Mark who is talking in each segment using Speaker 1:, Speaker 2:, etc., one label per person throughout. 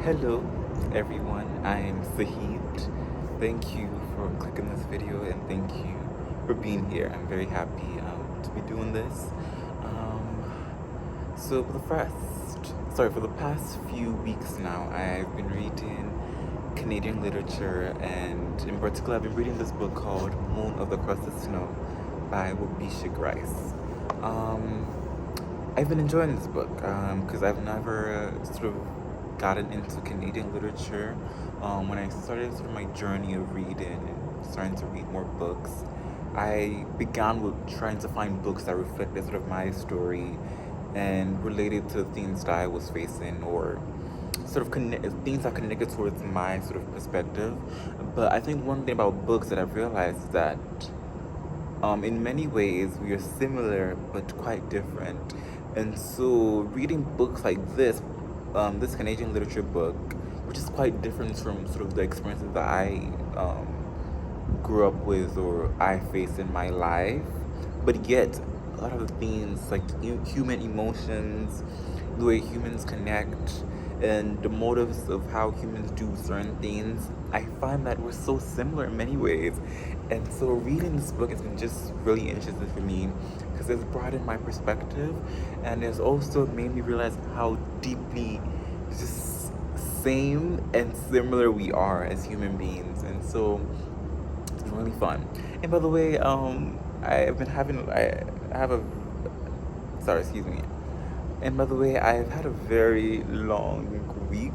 Speaker 1: Hello, everyone. I'm Sahid. Thank you for clicking this video and thank you for being here. I'm very happy to be doing this. Um, so for the past few weeks now, I've been reading Canadian literature, and in particular, I've been reading this book called Moon of the Crusted Snow by waubgeshig. Um, I've been enjoying this book because I've never sort of gotten into Canadian literature. When I started sort of my journey of reading and starting to read more books, I began with trying to find books that reflected sort of my story and related to things that I was facing, or sort of things that connected towards my sort of perspective. But I think one thing about books that I've realized is that in many ways we are similar but quite different. And so reading books like this Canadian literature book, which is quite different from sort of the experiences that I grew up with or I face in my life, but yet a lot of the themes like human emotions, the way humans connect, and the motives of how humans do certain things, I find that we're so similar in many ways. And so reading this book has been just really interesting for me because it's broadened my perspective, and it's also made me realize how deeply just same and similar we are as human beings. And so it's been really fun. And by the way, I have a sorry, excuse me. And by the way, I've had a very long week,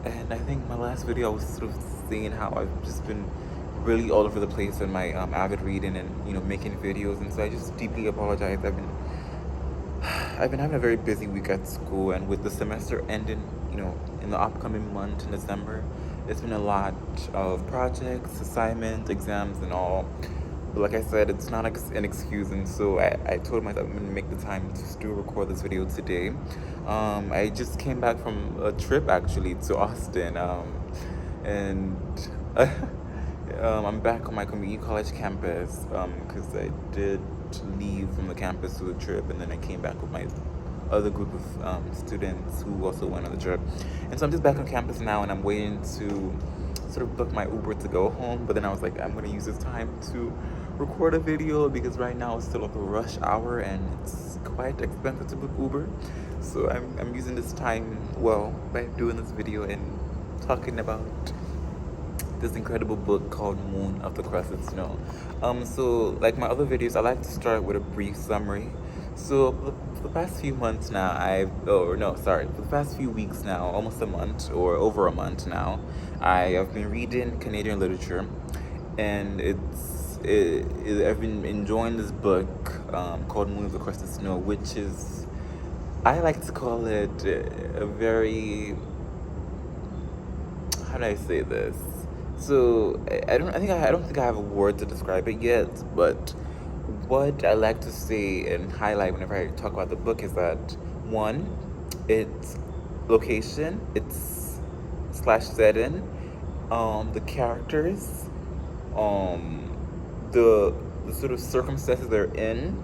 Speaker 1: and I think my last video I was sort of saying how I've just been really all over the place in my avid reading and making videos, and so I just deeply apologize. I've been having a very busy week at school, and with the semester ending, in the upcoming month in December, it's been a lot of projects, assignments, exams, and all. But like I said, it's not an excuse, and so I told myself I'm gonna make the time to still record this video today. I just came back from a trip actually to Austin, and I'm back on my community college campus because I did leave from the campus to the trip, and then I came back with my other group of students who also went on the trip. And so I'm just back on campus now, and I'm waiting to sort of book my Uber to go home. But then I was like, I'm gonna use this time to record a video because right now it's still like a rush hour and it's quite expensive to book Uber. So I'm using this time well by doing this video and talking about this incredible book called Moon of the Crusted Snow. So like my other videos, I like to start with a brief summary. So for the past few months now, for the past few weeks now, almost a month or over a month now, I have been reading Canadian literature, and I've been enjoying this book called Moon of the Crusted Snow, which is, I like to call it a very, how do I say this? So I don't think I have a word to describe it yet, but what I like to say and highlight whenever I talk about the book is that one, its location, its slash setting, the characters, the sort of circumstances they're in,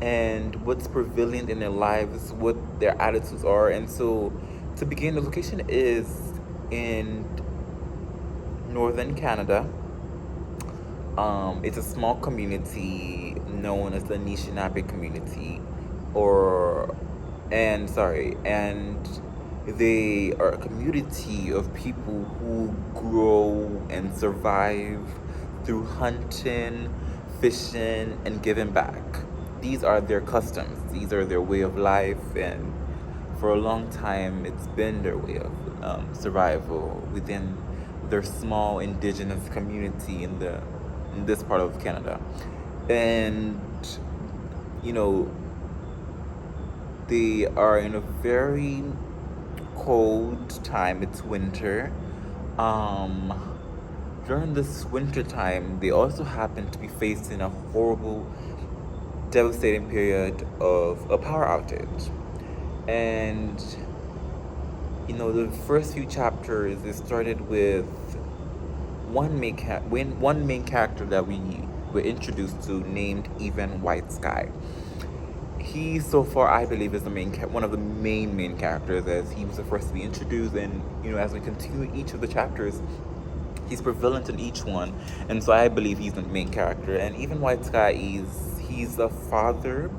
Speaker 1: and what's prevalent in their lives, what their attitudes are. And so to begin, the location is in northern Canada. It's a small community known as the anishinaabe community, and they are a community of people who grow and survive through hunting, fishing, and giving back. These are their customs. These are their way of life, and for a long time, it's been their way of survival within their small indigenous community in this part of Canada. And you know they are in a very cold time. It's winter. um During this winter time, they also happen to be facing a horrible, devastating period of a power outage. And the first few chapters, it started with one main character that we were introduced to, named Even White Sky. he so far I believe is the one of the main characters, as he was the first to be introduced, and as we continue each of the chapters, he's prevalent in each one, and so I believe he's the main character. And even White Sky he's a father,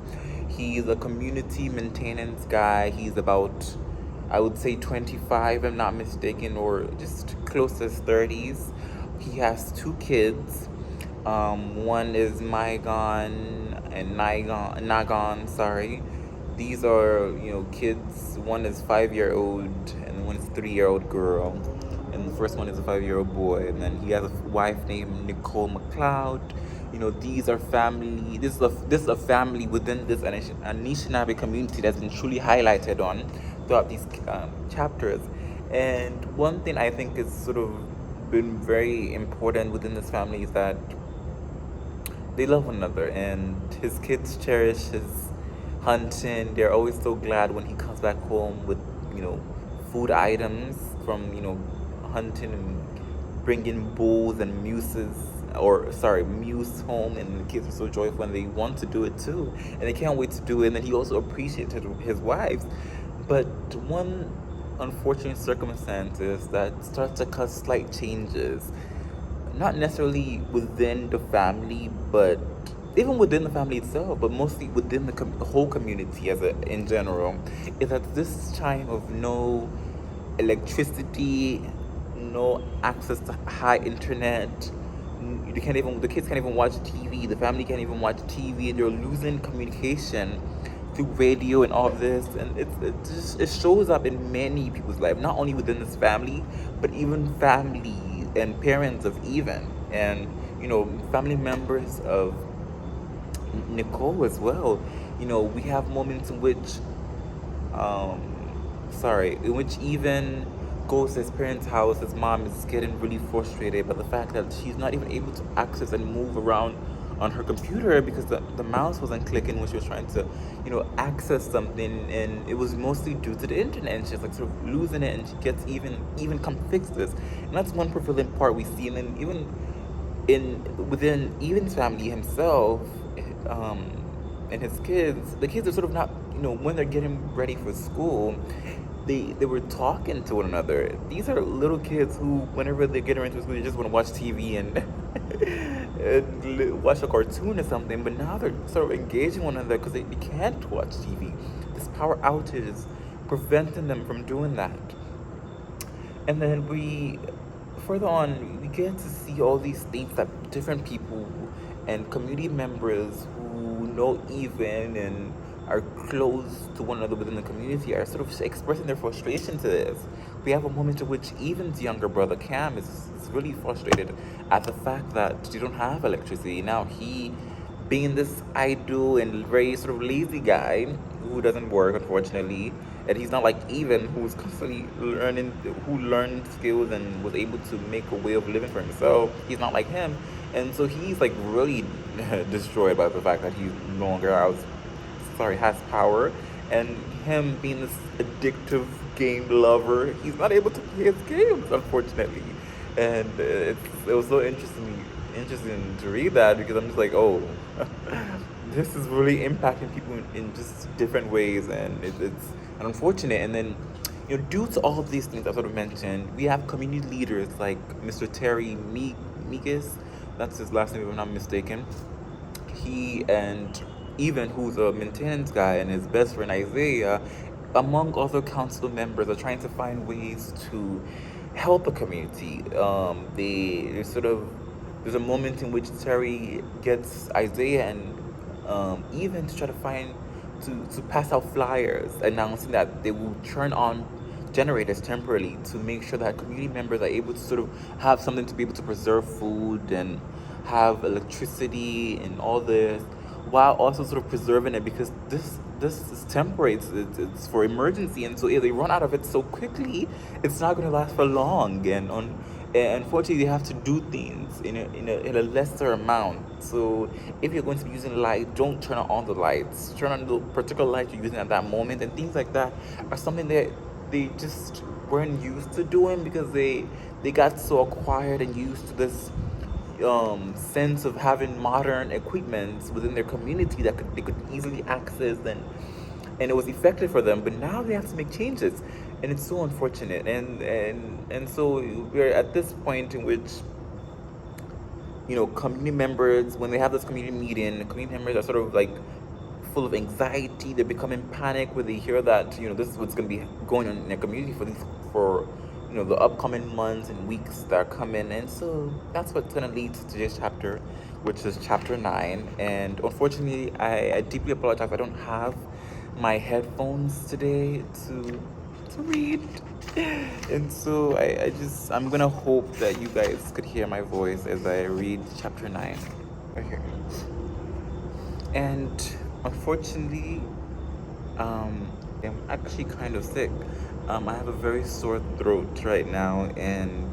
Speaker 1: he's a community maintenance guy. He's about, I would say, 25, if I'm not mistaken, or just close to his 30s. He has two kids. One is Mygon and Nagon, sorry. These are, kids. One is 5-year-old and one is 3-year-old girl. And the first one is a 5-year-old boy. And then he has a wife named Nicole McLeod. These are family. This is a family within this Anishinaabe community that's been truly highlighted on throughout these chapters. And one thing I think is sort of been very important within this family is that they love one another, and his kids cherish his hunting. They're always so glad when he comes back home with food items from hunting, and bringing bulls and moose home, and the kids are so joyful and they want to do it too, and they can't wait to do it. And then he also appreciates his wives. But one unfortunate circumstance is that starts to cause slight changes, not necessarily within the family, but even within the family itself, but mostly within the whole community in general, is at this time of no electricity, no access to high internet. The kids can't even watch TV. The family can't even watch TV, and they're losing communication through radio and all of this. And it shows up in many people's life, not only within this family, but even family and parents of even, and family members of Nicole as well. We have moments in which even goes to his parents' house. His mom is getting really frustrated by the fact that she's not even able to access and move around on her computer because the mouse wasn't clicking when she was trying to access something, and it was mostly due to the internet, and she's like sort of losing it, and she gets even come fix this. And that's one prevalent part we see. And then even within Even's family himself, and his kids, the kids are sort of not, when they're getting ready for school, they were talking to one another. These are little kids who, whenever they get into school, they just want to watch TV and, and watch a cartoon or something. But now they're sort of engaging one another because they can't watch TV. This power outage is preventing them from doing that. And then further on, we get to see all these things that different people and community members who know Even and are close to one another within the community are sort of expressing their frustration to this. We have a moment in which Even's younger brother Cam is really frustrated at the fact that they don't have electricity. Now he, being this idle and very sort of lazy guy who doesn't work, unfortunately, and he's not like Even, who's constantly who learned skills and was able to make a way of living for himself. He's not like him, and so he's like really destroyed by the fact that he's no longer has power, and him being this addictive game lover, he's not able to play his games, unfortunately. And it was so interesting to read that, because I'm just like, oh, this is really impacting people in just different ways, and it's unfortunate. And then due to all of these things I sort of mentioned, we have community leaders like Mr. Terry Meekis, that's his last name if I'm not mistaken. He and Even, who's a maintenance guy, and his best friend Isaiah, among other council members, are trying to find ways to help the community. There's a moment in which Terry gets Isaiah and Even to try to to pass out flyers announcing that they will turn on generators temporarily to make sure that community members are able to sort of have something to be able to preserve food and have electricity and all this, while also sort of preserving it, because this is temporary. It's for emergency, and so if they run out of it so quickly, it's not going to last for long. And unfortunately, they have to do things in a lesser amount. So if you're going to be using light, don't turn on the lights. Turn on the particular light you're using at that moment, and things like that are something that they just weren't used to doing, because they got so acquired and used to this sense of having modern equipment within their community that they could easily access, and it was effective for them. But now they have to make changes, and it's so unfortunate. And so we're at this point in which, community members, when they have this community meeting, community members are sort of like full of anxiety. They become in panic when they hear that this is what's going to be going on in their community for the upcoming months and weeks that are coming. And so that's what's going to lead to today's chapter, which is chapter 9. And unfortunately, I deeply apologize. I don't have my headphones today to read. And so I'm gonna hope that you guys could hear my voice as I read chapter 9 right here. And unfortunately, I'm actually kind of sick. I have a very sore throat right now, and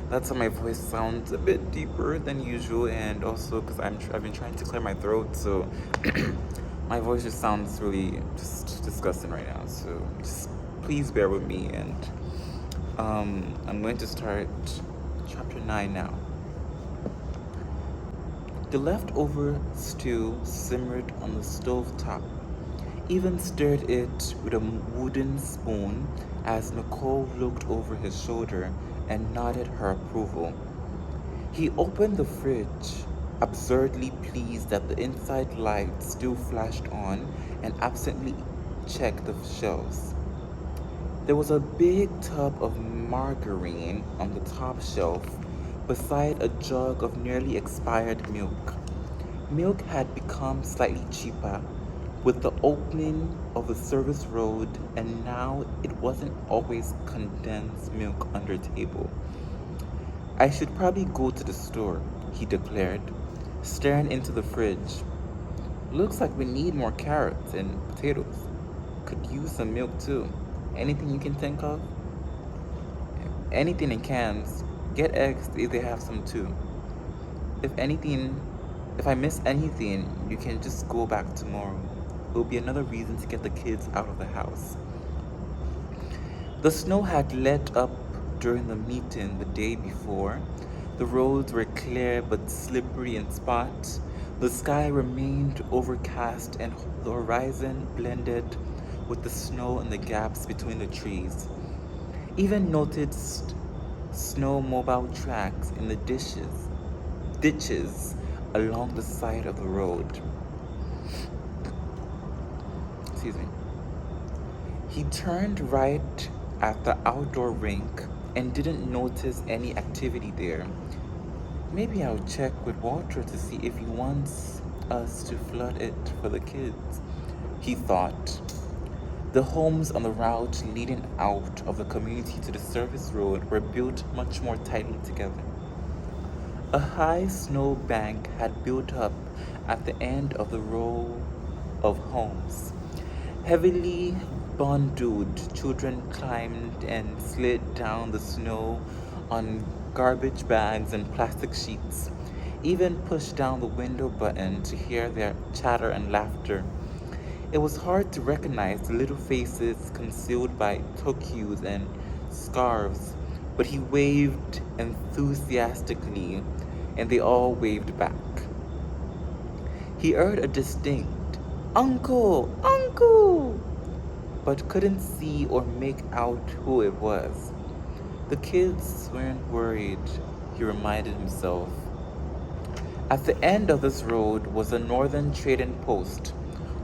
Speaker 1: that's why my voice sounds a bit deeper than usual. And also because I've been trying to clear my throat, so my voice just sounds really just disgusting right now. So just please bear with me, and I'm going to start chapter 9 now. The leftover stew simmered on the stove top. Even stirred it with a wooden spoon as Nicole looked over his shoulder and nodded her approval. He opened the fridge, absurdly pleased that the inside light still flashed on, and absently checked the shelves. There was a big tub of margarine on the top shelf, beside a jug of nearly expired milk. Milk had become slightly cheaper with the opening of the service road, and now it wasn't always condensed milk under table. I should probably go to the store, he declared, staring into the fridge. Looks like we need more carrots and potatoes. Could use some milk too. Anything you can think of? Anything in cans. Get eggs if they have some too. If I miss anything, you can just go back tomorrow. It will be another reason to get the kids out of the house. The snow had let up during the meeting the day before. The roads were clear but slippery in spots. The sky remained overcast, and the horizon blended with the snow and the gaps between the trees. Even noticed snowmobile tracks in the ditches along the side of the road. Excuse me. He turned right at the outdoor rink and didn't notice any activity there. Maybe I'll check with Walter to see if he wants us to flood it for the kids, he thought. The homes on the route leading out of the community to the service road were built much more tightly together. A high snow bank had built up at the end of the row of homes. Heavily bundled children climbed and slid down the snow on garbage bags and plastic sheets, even pushed down the window button to hear their chatter and laughter. It was hard to recognize the little faces concealed by tukus and scarves, but he waved enthusiastically, and they all waved back. He heard a distinct, "Uncle! Uncle!" but couldn't see or make out who it was. The kids weren't worried, he reminded himself. At the end of this road was a northern trading post,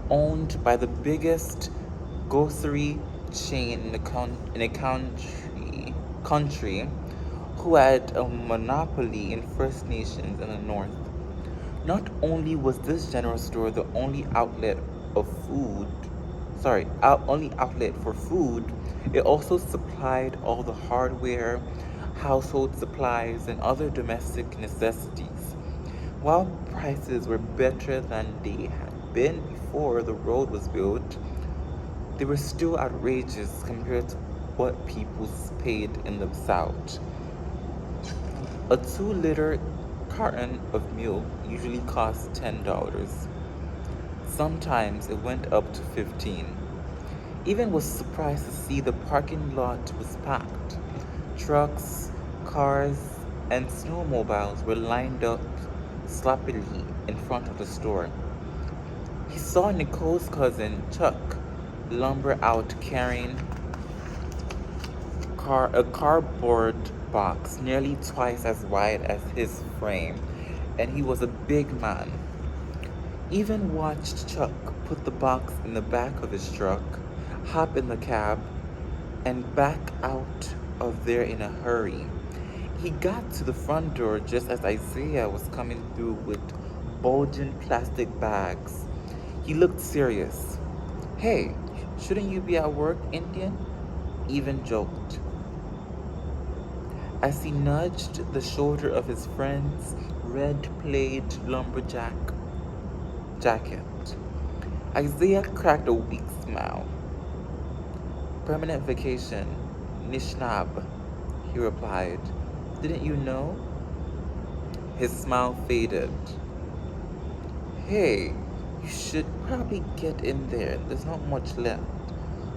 Speaker 1: owned by the biggest grocery chain in the country, who had a monopoly in First Nations in the north. Not only was this general store the only outlet for food, it also supplied all the hardware, household supplies, and other domestic necessities. While prices were better than they had been before the road was built, they were still outrageous compared to what people paid in the South. A 2-liter carton of milk usually cost $10. Sometimes it went up to $15. Even was surprised to see the parking lot was packed. Trucks, cars, and snowmobiles were lined up sloppily in front of the store. He saw Nicole's cousin, Chuck, lumber out carrying a cardboard box nearly twice as wide as his frame, and he was a big man. Even watched Chuck put the box in the back of his truck, hop in the cab, and back out of there in a hurry. He got to the front door just as Isaiah was coming through with bulging plastic bags. He looked serious. "Hey, shouldn't you be at work, Indian?" Even joked as he nudged the shoulder of his friend's red plaid lumberjack jacket. Isaiah cracked a weak smile. "Permanent vacation, anishinaabe," he replied. "Didn't you know?" His smile faded. "Hey, you should probably get in there. There's not much left."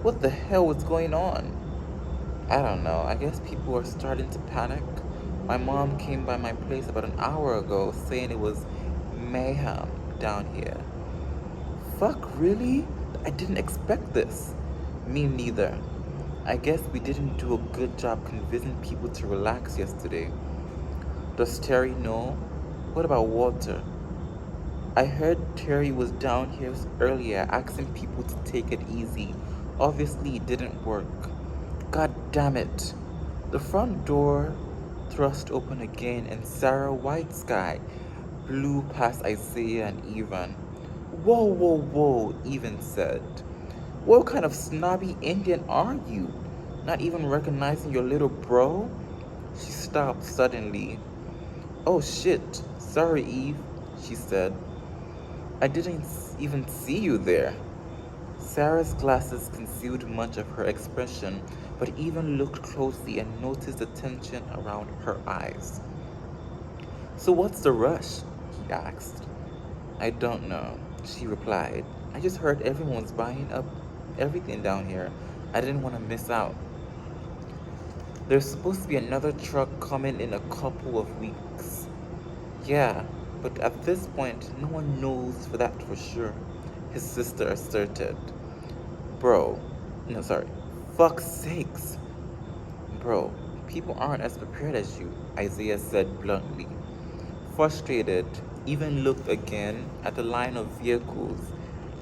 Speaker 1: What the hell was going on? I don't know. I guess people are starting to panic. My mom came by my place about an hour ago saying it was mayhem down here. Fuck, really? I didn't expect this. Me neither. I guess we didn't do a good job convincing people to relax yesterday. Does Terry know? What about Walter? I heard Terry was down here earlier asking people to take it easy. Obviously, it didn't work. God damn it. The front door thrust open again and Sarah Whitesky blew past Isaiah and Evan. "Whoa, whoa, whoa," Evan said. "What kind of snobby Indian are you? Not even recognizing your little bro?" She stopped suddenly. "Oh shit, sorry, Eve," she said. "I didn't even see you there." Sarah's glasses concealed much of her expression, but Evan looked closely and noticed the tension around her eyes. "So what's the rush?" he asked. "I don't know," she replied. "I just heard everyone's buying up everything down here. I didn't want to miss out." "There's supposed to be another truck coming in a couple of weeks." "Yeah, but at this point, no one knows for that for sure," his sister asserted. Fuck's sakes. "Bro, people aren't as prepared as you," Isaiah said bluntly. Frustrated, Evan looked again at the line of vehicles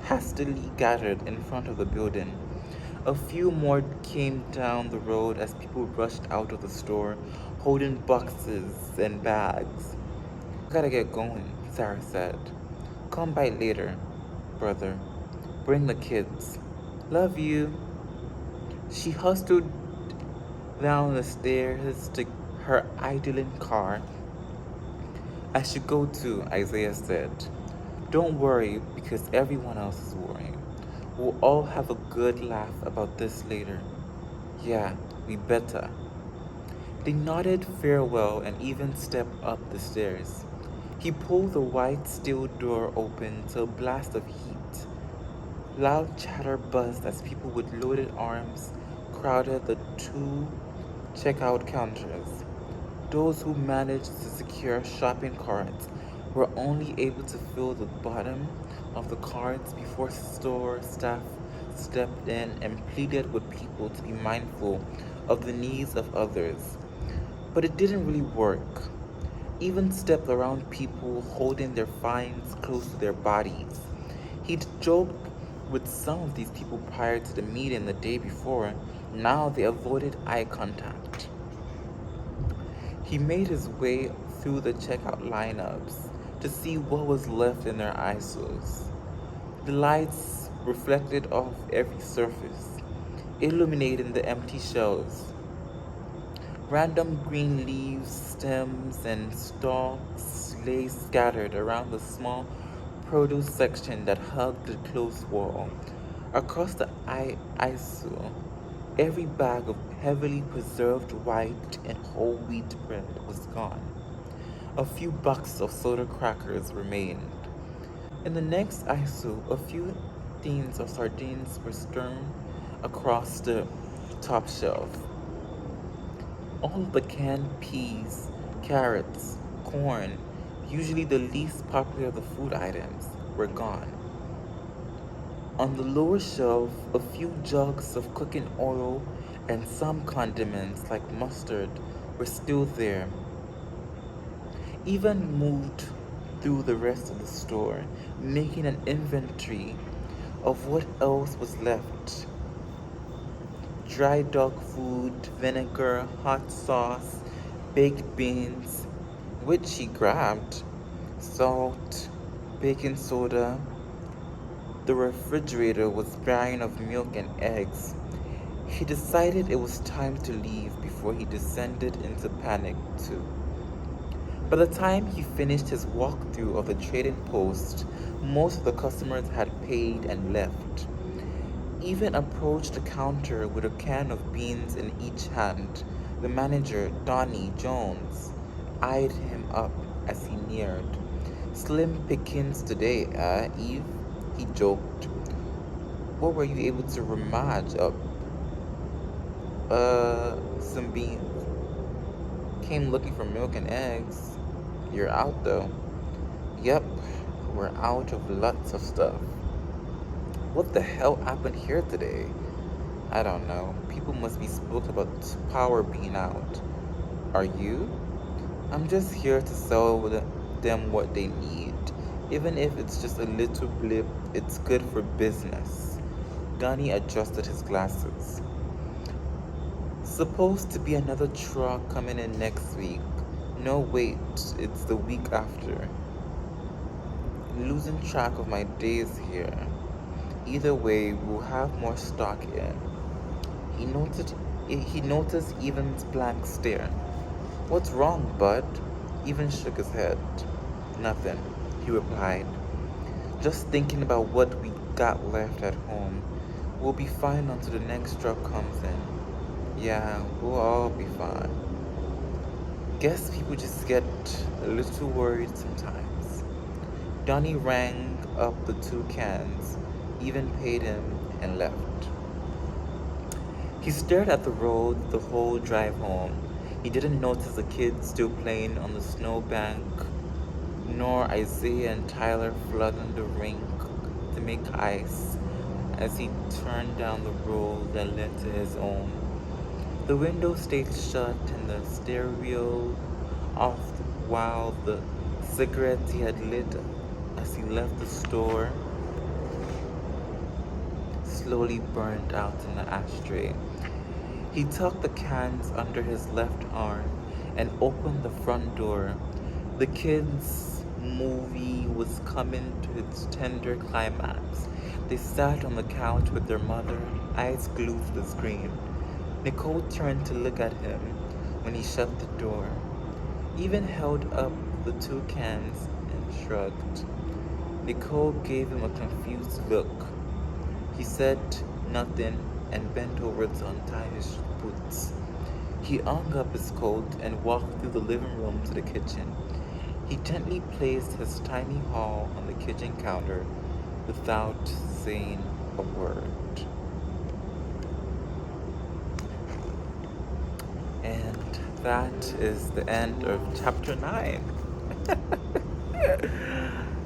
Speaker 1: hastily gathered in front of the building. A few more came down the road as people rushed out of the store, holding boxes and bags. "Gotta get going," Sarah said. "Come by later, brother. Bring the kids. Love you." She hustled down the stairs to her idling car. "I should go too," Isaiah said. "Don't worry, because everyone else is worrying. We'll all have a good laugh about this later." "Yeah, we better." They nodded farewell and even stepped up the stairs. He pulled the white steel door open to a blast of heat. Loud chatter buzzed as people with loaded arms crowded the two checkout counters. Those who managed to secure shopping carts were only able to fill the bottom of the carts before store staff stepped in and pleaded with people to be mindful of the needs of others. But it didn't really work. Even stepped around people holding their finds close to their bodies. He'd joked with some of these people prior to the meeting the day before. Now they avoided eye contact. He made his way through the checkout lineups to see what was left in their ISOs. The lights reflected off every surface, illuminating the empty shelves. Random green leaves, stems, and stalks lay scattered around the small produce section that hugged the closed wall. Across the ISO, every bag of heavily preserved white and whole wheat bread was gone. A few boxes of soda crackers remained. In the next ISO, a few tins of sardines were strewn across the top shelf. All the canned peas, Carrots, corn, usually the least popular of the food items, were gone. On the lower shelf, a few jugs of cooking oil and some condiments like mustard were still there. Even moved through the rest of the store, making an inventory of what else was left. Dry dog food, vinegar, hot sauce, baked beans, which he grabbed, salt, baking soda. The refrigerator was barren of milk and eggs. He decided it was time to leave before he descended into panic, too. By the time he finished his walkthrough of the trading post, most of the customers had paid and left. Even approached the counter with a can of beans in each hand. The manager, Donnie Jones, eyed him up as he neared. Slim pickings today, Eve? He joked. What were you able to rummage up? Some beans. Came looking for milk and eggs. You're out though. Yep, we're out of lots of stuff. What the hell happened here today? I don't know. People must be spooked about power being out. Are you? I'm just here to sell them what they need. Even if it's just a little blip, it's good for business. Donnie adjusted his glasses. Supposed to be another truck coming in next week. No, wait, it's the week after. Losing track of my days here. Either way, we'll have more stock in. He noticed Evan's blank stare. What's wrong, bud? Evan shook his head. Nothing, he replied. Just thinking about what we got left at home. We'll be fine until the next truck comes in. Yeah, we'll all be fine. Guess people just get a little worried sometimes. Donnie rang up the 2 cans, even paid him, and left. He stared at the road the whole drive home. He didn't notice the kids still playing on the snowbank, nor Isaiah and Tyler flooding the rink to make ice as he turned down the road that led to his own. The window stayed shut and the stereo off while the cigarette he had lit as he left the store slowly burned out in the ashtray. He tucked the cans under his left arm and opened the front door. The kids' movie was coming to its tender climax. They sat on the couch with their mother, eyes glued to the screen. Nicole turned to look at him when he shut the door. Even held up the 2 cans and shrugged. Nicole gave him a confused look. He said nothing and bent over to untie his boots. He hung up his coat and walked through the living room to the kitchen. He gently placed his tiny haul on the kitchen counter without saying a word. And that is the end of chapter 9.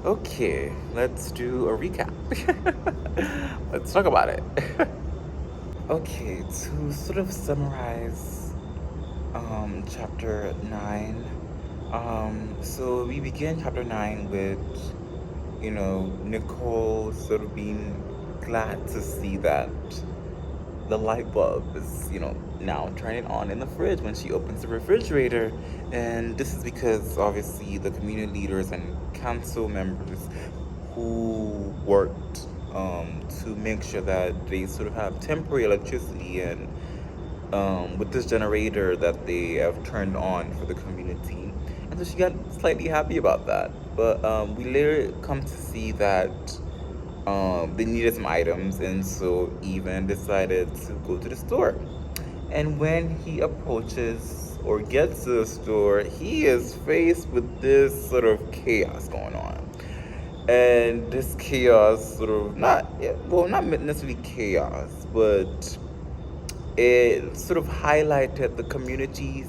Speaker 1: Okay, let's do a recap. Let's talk about it. Okay, to sort of summarize chapter 9. So we begin chapter 9 with, Nicole sort of being glad to see that the light bulb is, now turning on in the fridge when she opens the refrigerator. And this is because obviously the community leaders and council members who worked to make sure that they sort of have temporary electricity and with this generator that they have turned on for the community. And so she got slightly happy about that. But we later come to see that they needed some items, and so Evan decided to go to the store. And when he approaches or gets to the store, he is faced with this sort of chaos going on. And this chaos sort of not necessarily chaos, but it sort of highlighted the community's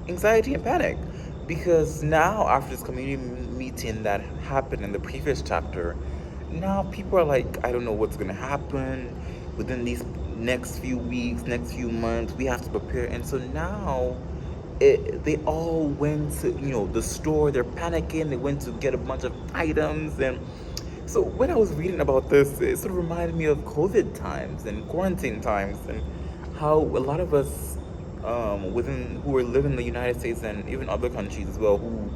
Speaker 1: anxiety and panic. because now after this community meeting that happened in the previous chapter, now people are like, I don't know what's gonna happen within these next few weeks, next few months. We have to prepare, and so now they all went to the store. They're panicking. They went to get a bunch of items, and so when I was reading about this, it sort of reminded me of COVID times and quarantine times, and how a lot of us within who were living in the United States and even other countries as well, who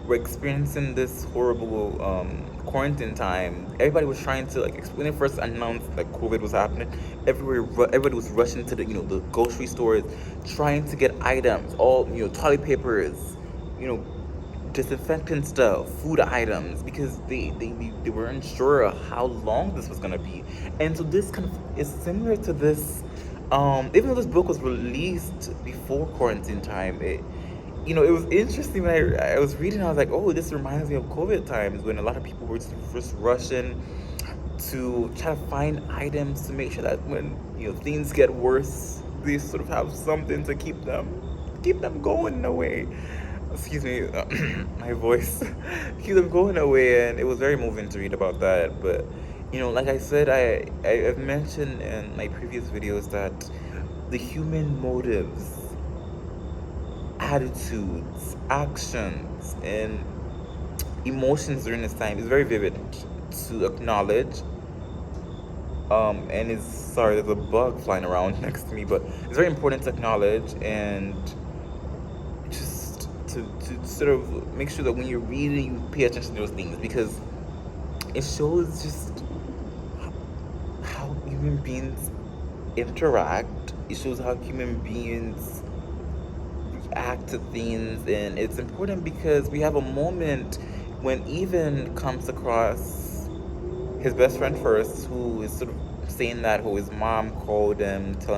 Speaker 1: were experiencing this horrible quarantine time. Everybody was trying to, like, when they first announced that COVID was happening, everybody was rushing to the grocery stores, trying to get items, all toilet papers, you know disinfectant stuff, food items, because they weren't sure how long this was gonna be. And so this kind of is similar to this. Even though this book was released before quarantine time, it was interesting when I was reading. I was like, oh, this reminds me of COVID times when a lot of people were just rushing to try to find items to make sure that when things get worse, they sort of have something to keep them going in a way. Excuse me, my voice. Keep them going away, and it was very moving to read about that. But like I said, I've mentioned in my previous videos that the human motives, attitudes, actions, and emotions during this time is very vivid to acknowledge. And it's sorry, there's a bug flying around next to me, but it's very important to acknowledge and just to sort of make sure that when you're reading, you pay attention to those things, because it shows just how human beings interact. It shows how human beings react to things, and it's important because we have a moment when Ethan comes across his best friend first, who is sort of saying that his mom called him, tell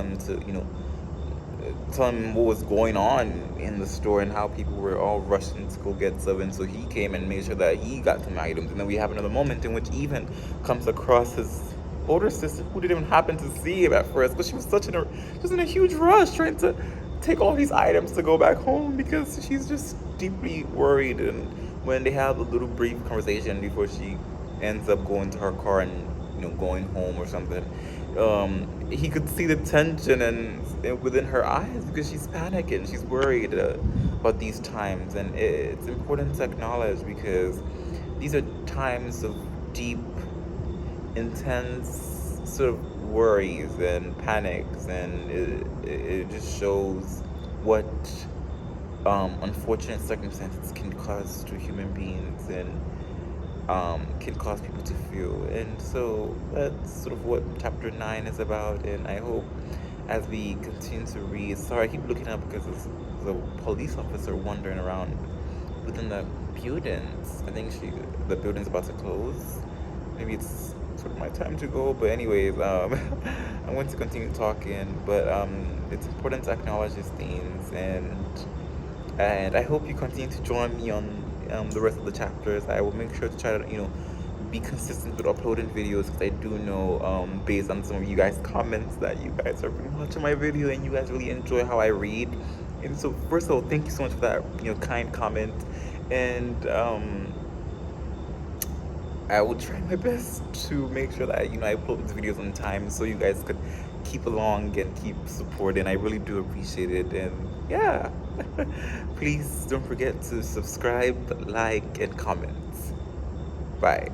Speaker 1: him what was going on in the store and how people were all rushing to go get stuff. And so he came and made sure that he got some items. And then we have another moment in which Ethan comes across his older sister, who didn't even happen to see him at first, but she was in a huge rush trying to take all these items to go back home because she's just deeply worried. And when they have a little brief conversation before she ends up going to her car and going home or something, he could see the tension and within her eyes, because she's panicking, she's worried about these times. And it's important to acknowledge, because these are times of deep, intense sort of worries and panics, and it just shows what unfortunate circumstances can cause to human beings, and can cause people to feel. And so that's sort of what chapter 9 is about. And I hope, as we continue to read, sorry, I keep looking up because there's a police officer wandering around within the buildings. I think the building's about to close. Maybe it's sort of my time to go, but anyways, I'm going to continue talking. But it's important to acknowledge these things, and I hope you continue to join me on the rest of the chapters. I will make sure to try to be consistent with uploading videos, because I do know, based on some of you guys' comments, that you guys are watching my video and you guys really enjoy how I read. And so first of all, thank you so much for that kind comment. And I will try my best to make sure that I upload these videos on time, so you guys could keep along and keep supporting. I really do appreciate it. And yeah, please don't forget to subscribe, like, and comment. Bye.